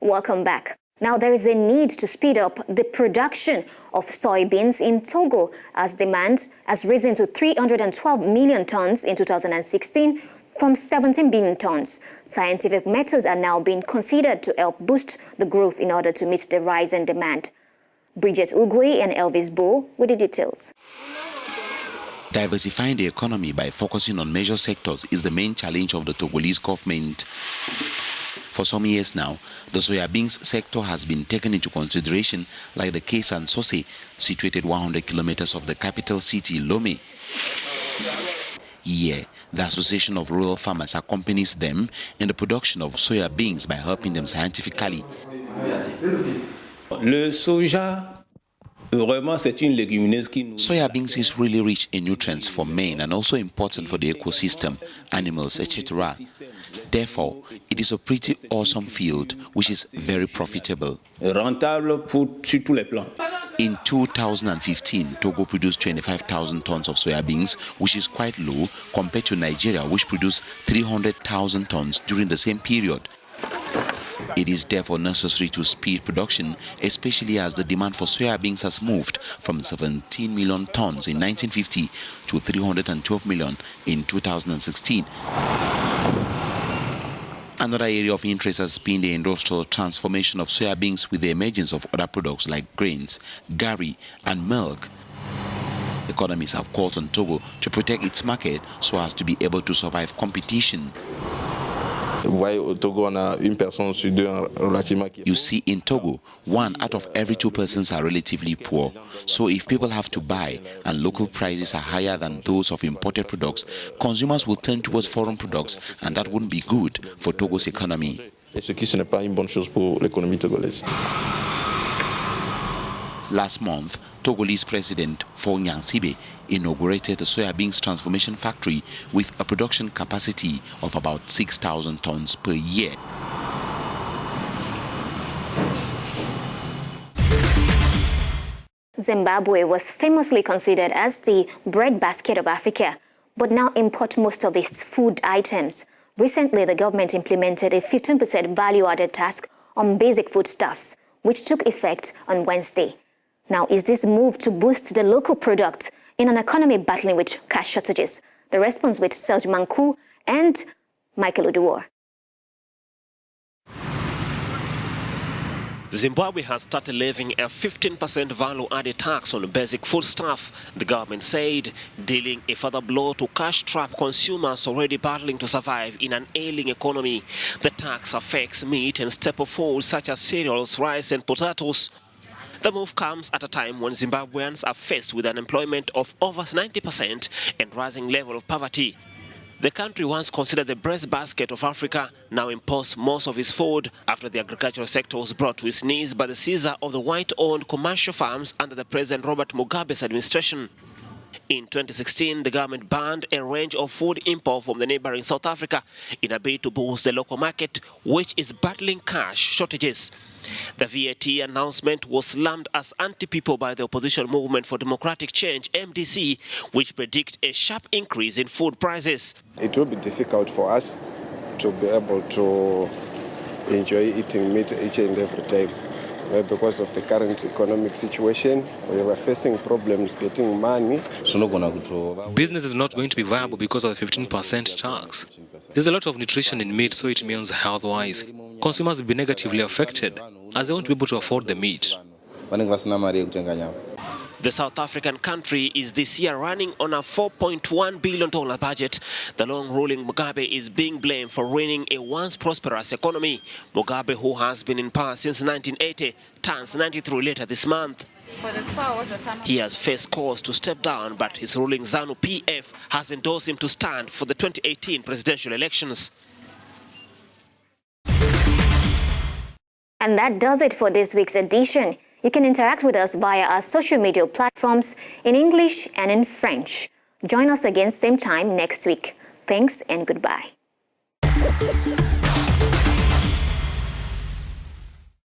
Welcome back. Now, there is a need to speed up the production of soybeans in Togo as demand has risen to 312 million tons in 2016 from 17 billion tons. Scientific methods are now being considered to help boost the growth in order to meet the rise in demand. Bridget Ugwe and Elvis Bo with the details. Diversifying the economy by focusing on major sectors is the main challenge of the Togolese government. For some years now, the soybeans sector has been taken into consideration, like the case in Sose, situated 100 kilometers of the capital city, Lomé. Here, the Association of Rural Farmers accompanies them in the production of soybeans by helping them scientifically. Soybeans is really rich in nutrients for men and also important for the ecosystem, animals, etc. Therefore, it is a pretty awesome field which is very profitable. In 2015, Togo produced 25,000 tons of soybeans, which is quite low compared to Nigeria, which produced 300,000 tons during the same period. It is therefore necessary to speed production, especially as the demand for soybeans has moved from 17 million tons in 1950 to 312 million in 2016. Another area of interest has been the industrial transformation of soybeans with the emergence of other products like grains, gari, and milk. Economies have called on Togo to protect its market so as to be able to survive competition. You see, in Togo, 1 out of every 2 persons are relatively poor. So if people have to buy and local prices are higher than those of imported products, consumers will turn towards foreign products, and that wouldn't be good for Togo's economy. Last month, Togolese President Faure Gnassingbe inaugurated a soybeans transformation factory with a production capacity of about 6,000 tons per year. Zimbabwe was famously considered as the breadbasket of Africa, but now import most of its food items. Recently, the government implemented a 15% value-added tax on basic foodstuffs, which took effect on Wednesday. Now, is this move to boost the local product in an economy battling with cash shortages? The response with Serge Mankou and Michael Oduor. Zimbabwe has started levying a 15% value-added tax on basic foodstuff, the government said, dealing a further blow to cash-strapped consumers already battling to survive in an ailing economy. The tax affects meat and staple foods such as cereals, rice and potatoes. The move comes at a time when Zimbabweans are faced with unemployment of over 90% and rising level of poverty. The country, once considered the breadbasket of Africa, now imports most of its food after the agricultural sector was brought to its knees by the seizure of the white-owned commercial farms under the President Robert Mugabe's administration. In 2016, the government banned a range of food import from the neighboring South Africa in a bid to boost the local market, which is battling cash shortages. The VAT announcement was slammed as anti-people by the opposition Movement for Democratic Change, MDC, which predict a sharp increase in food prices. It will be difficult for us to be able to enjoy eating meat each and every time. Because of the current economic situation, we were facing problems getting money. Business is not going to be viable because of the 15% tax. There's a lot of nutrition in meat, so it means health-wise, consumers will be negatively affected as they won't be able to afford the meat. The South African country is this year running on a $4.1 billion budget. The long-ruling Mugabe is being blamed for ruining a once prosperous economy. Mugabe, who has been in power since 1980, turns 93 later this month. He has faced calls to step down, but his ruling ZANU-PF has endorsed him to stand for the 2018 presidential elections. And that does it for this week's edition. You can interact with us via our social media platforms in English and in French. Join us again same time next week. Thanks and goodbye.